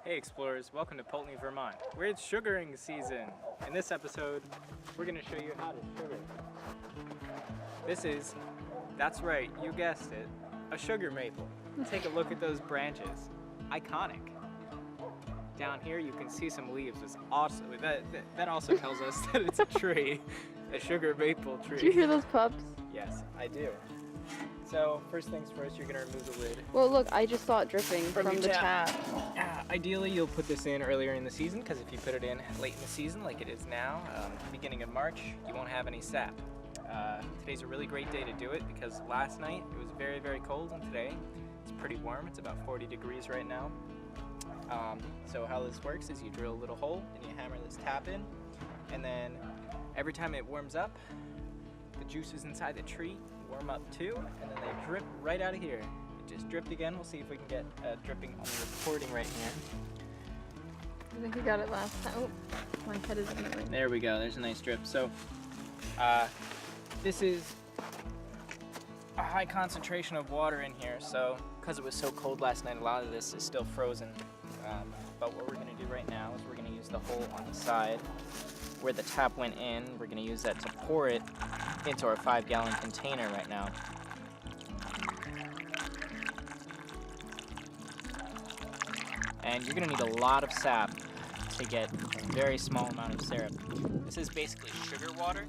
Hey explorers, welcome to Pulteney, Vermont, where it's sugaring season. In this episode, we're going to show you how to sugar. That's right, you guessed it, a sugar maple. Take a look at those branches. Iconic. Down here you can see some leaves. It's awesome. That also tells us that it's a tree, a sugar maple tree. Do you hear those pups? Yes, I do. So first things first, you're going to remove the lid. Well, look, I just saw it dripping from the tap. Ideally, you'll put this in earlier in the season, because if you put it in late in the season, like it is now, beginning of March, you won't have any sap. Today's a really great day to do it, because last night it was very, very cold, and today it's pretty warm. It's about 40 degrees right now. So how this works is you drill a little hole, and you hammer this tap in, and then every time it warms up, the juices inside the tree warm up too, and then they drip right out of here. It just dripped again. We'll see if we can get dripping on the recording right here. I think we got it last time. Oh, my head is moving. There we go. There's a nice drip. So this is a high concentration of water in here. So because it was so cold last night, a lot of this is still frozen. But what we're going to do right now is we're going to use the hole on the side where the tap went in. We're going to use that to pour it into our 5-gallon container right now. And you're going to need a lot of sap to get a very small amount of syrup. This is basically sugar water,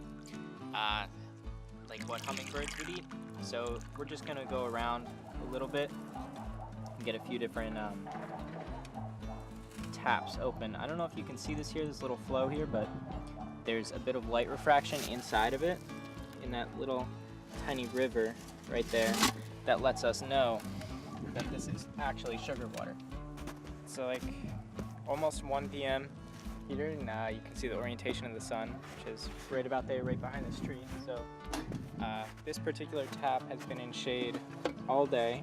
like what hummingbirds would eat. So we're just going to go around a little bit and get a few different taps open. I don't know if you can see this here, this little flow here, but there's a bit of light refraction inside of it, in that little tiny river right there, that lets us know that this is actually sugar water. So like almost 1 p.m. here, and you can see the orientation of the sun, which is right about there, right behind this tree. So this particular tap has been in shade all day,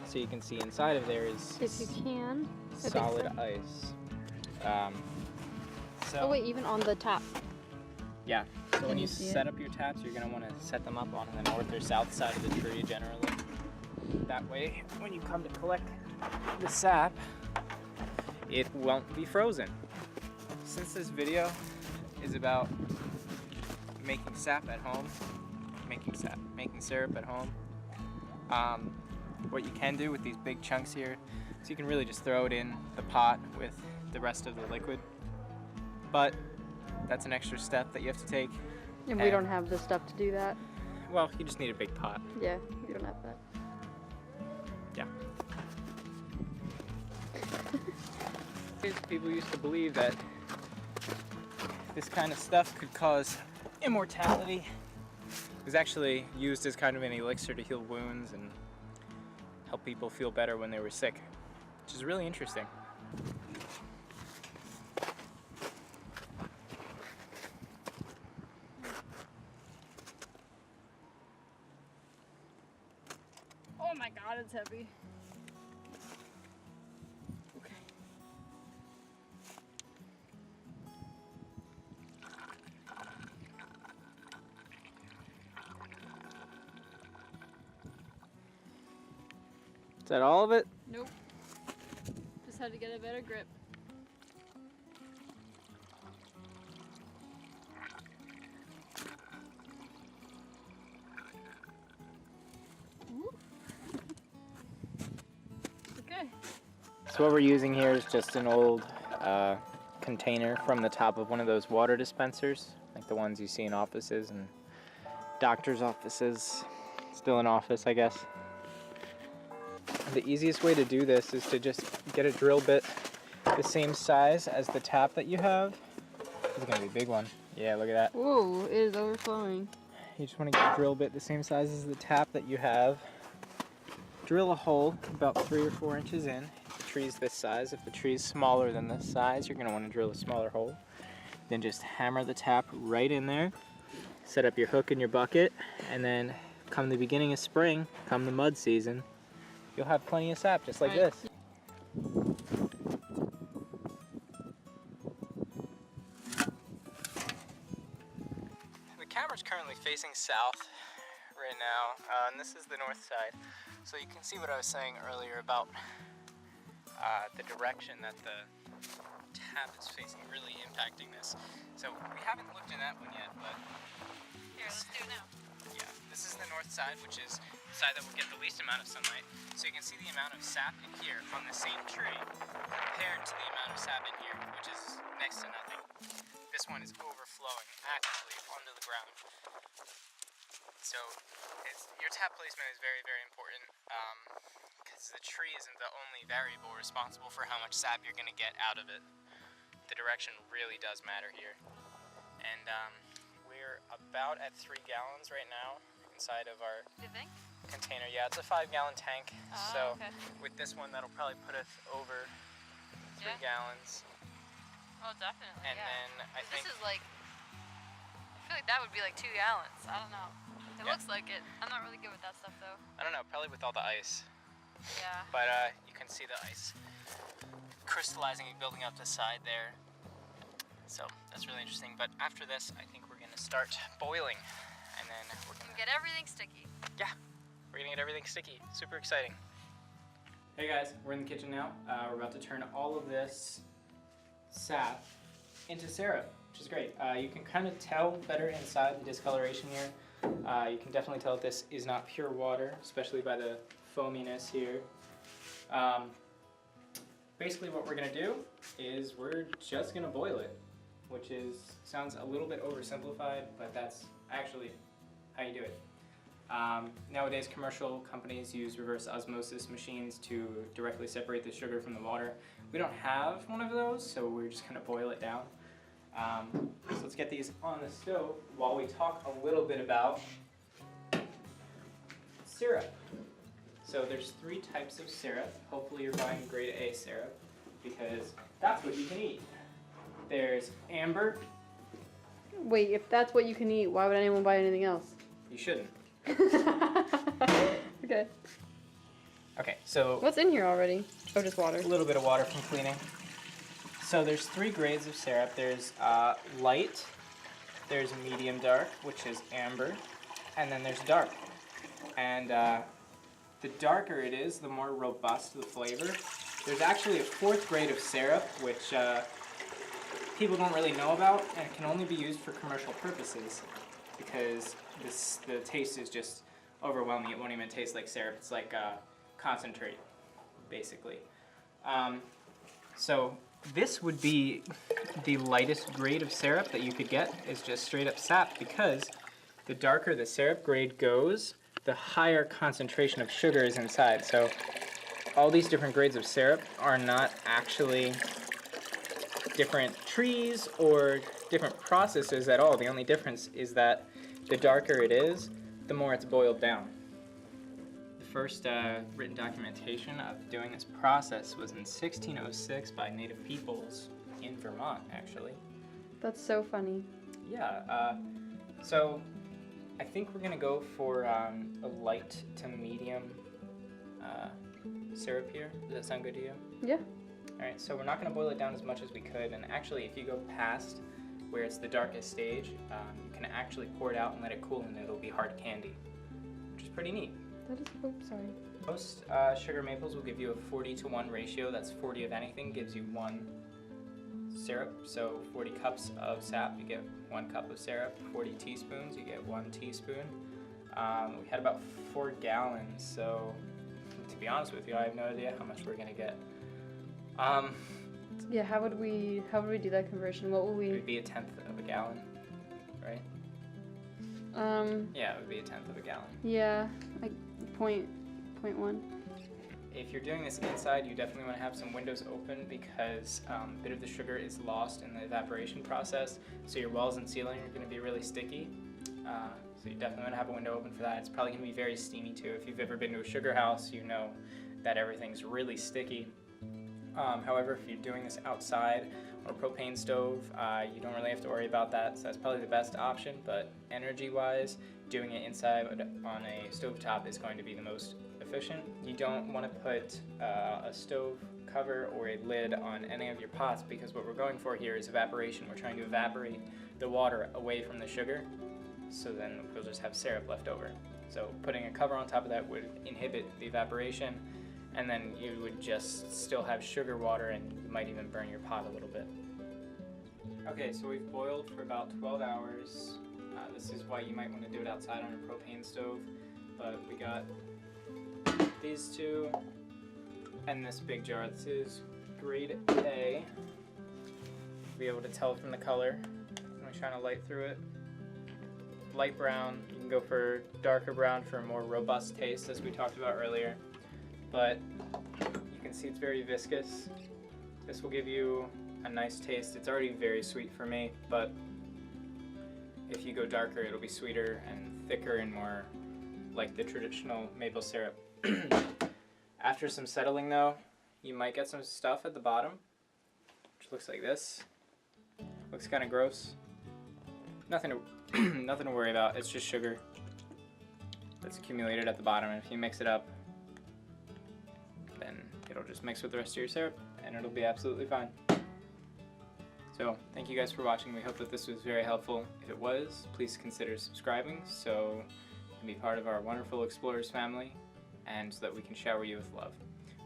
so you can see inside of there is, if you can, solid ice. Oh wait, even on the tap. Yeah, so when you set up your taps, you're going to want to set them up on the north or south side of the tree generally. That way, when you come to collect the sap, it won't be frozen. Since this video is about making sap at home, making syrup at home, what you can do with these big chunks here, so you can really just throw it in the pot with the rest of the liquid. But that's an extra step that you have to take. And we don't have the stuff to do that. Well, you just need a big pot. Yeah, we don't have that. Yeah. People used to believe that this kind of stuff could cause immortality. It was actually used as kind of an elixir to heal wounds and help people feel better when they were sick, which is really interesting. Oh my god, it's heavy. Okay. Is that all of it? Nope. Just had to get a better grip. Okay. So what we're using here is just an old container from the top of one of those water dispensers, like the ones you see in offices and doctors' offices. Still in office, I guess. The easiest way to do this is to just get a drill bit the same size as the tap that you have. This is going to be a big one. Yeah, look at that. Whoa, it is overflowing. You just want to get a drill bit the same size as the tap that you have. Drill a hole about 3 or 4 inches in. If the tree's this size, if the tree's smaller than this size, you're going to want to drill a smaller hole. Then just hammer the tap right in there. Set up your hook in your bucket, and then come the beginning of spring, come the mud season, you'll have plenty of sap just like this. The camera's currently facing south right now, and this is the north side. So you can see what I was saying earlier about the direction that the tap is facing really impacting this. So we haven't looked at that one yet, but Here, let's do it now. yeah, this is the north side, which is the side that will get the least amount of sunlight. So you can see the amount of sap in here on the same tree compared to the amount of sap in here, which is next to nothing. This one is overflowing actively onto the ground. So your tap placement is very, very important because the tree isn't the only variable responsible for how much sap you're going to get out of it. The direction really does matter here. And we're about at 3 gallons right now inside of our Do you think? container. Yeah, it's a 5-gallon tank. So okay. with this one, that'll probably put us over 3 gallons. Oh, definitely. And yeah. then I think This is like, I feel like that would be like 2 gallons. I don't know. It looks like it. I'm not really good with that stuff though. I don't know, probably with all the ice. Yeah. But you can see the ice crystallizing and building up the side there. So that's really interesting. But after this, I think we're gonna start boiling, and then we're gonna Get everything sticky. Yeah, we're gonna get everything sticky. Super exciting. Hey guys, we're in the kitchen now. We're about to turn all of this sap into syrup, which is great. You can kind of tell better inside the discoloration here. You can definitely tell that this is not pure water, especially by the foaminess here. Basically what we're gonna do is we're just gonna boil it, which sounds a little bit oversimplified, but that's actually how you do it. Nowadays, commercial companies use reverse osmosis machines to directly separate the sugar from the water. We don't have one of those, so we're just gonna boil it down. So let's get these on the stove while we talk a little bit about syrup. So there's 3 types of syrup. Hopefully you're buying grade A syrup because that's what you can eat. There's amber. Wait, if that's what you can eat, why would anyone buy anything else? You shouldn't. Okay. Okay, so What's in here already? Oh, just water. a little bit of water from cleaning. So there's 3 grades of syrup. There's light, there's medium dark, which is amber, and then there's dark. And the darker it is, the more robust the flavor. There's actually a 4th grade of syrup, which people don't really know about, and it can only be used for commercial purposes because the taste is just overwhelming. It won't even taste like syrup. It's like concentrate, basically. So this would be the lightest grade of syrup that you could get, is just straight up sap, because the darker the syrup grade goes, the higher concentration of sugar is inside. So all these different grades of syrup are not actually different trees or different processes at all. The only difference is that the darker it is, the more it's boiled down. The first written documentation of doing this process was in 1606 by native peoples in Vermont, actually. That's so funny. Yeah, so I think we're gonna go for a light to medium syrup here. Does that sound good to you? Yeah. Alright, so we're not gonna boil it down as much as we could, and actually if you go past where it's the darkest stage, you can actually pour it out and let it cool, and it'll be hard candy, which is pretty neat. That is, oops, sorry. Most sugar maples will give you a 40-to-1 ratio. That's 40 of anything gives you 1 syrup. So 40 cups of sap, you get 1 cup of syrup. 40 teaspoons, you get 1 teaspoon. We had about 4 gallons, so to be honest with you, I have no idea how much we're gonna get. Yeah, how would we do that conversion? What would It we? would be 1/10 of a gallon, right? Yeah, it would be 1/10 of a gallon. Yeah, like point one. If you're doing this inside, you definitely want to have some windows open because a bit of the sugar is lost in the evaporation process, so your walls and ceiling are going to be really sticky. So you definitely want to have a window open for that. It's probably going to be very steamy too. If you've ever been to a sugar house, you know that everything's really sticky. However, if you're doing this outside on a propane stove, you don't really have to worry about that, so that's probably the best option, but energy-wise, doing it inside on a stovetop is going to be the most efficient. You don't want to put a stove cover or a lid on any of your pots because what we're going for here is evaporation. We're trying to evaporate the water away from the sugar, so then we'll just have syrup left over. So putting a cover on top of that would inhibit the evaporation, and then you would just still have sugar water, and you might even burn your pot a little bit. Okay, so we've boiled for about 12 hours. This is why you might want to do it outside on a propane stove, but we got these two and this big jar. This is grade A. You'll be able to tell from the color. I'm trying to light through it. Light brown. You can go for darker brown for a more robust taste, as we talked about earlier. But you can see it's very viscous. This will give you a nice taste. It's already very sweet for me, but if you go darker, it'll be sweeter and thicker and more like the traditional maple syrup. After some settling though, you might get some stuff at the bottom, which looks like this. Looks kind of gross. Nothing to worry about. It's just sugar that's accumulated at the bottom, and if you mix it up, then it'll just mix with the rest of your syrup and it'll be absolutely fine. So thank you guys for watching. We hope that this was very helpful. If it was, please consider subscribing so you can be part of our wonderful Explorers family and so that we can shower you with love.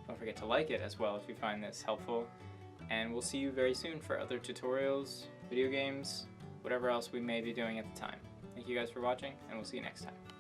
Don't forget to like it as well if you find this helpful, and we'll see you very soon for other tutorials, video games, whatever else we may be doing at the time. Thank you guys for watching, and we'll see you next time.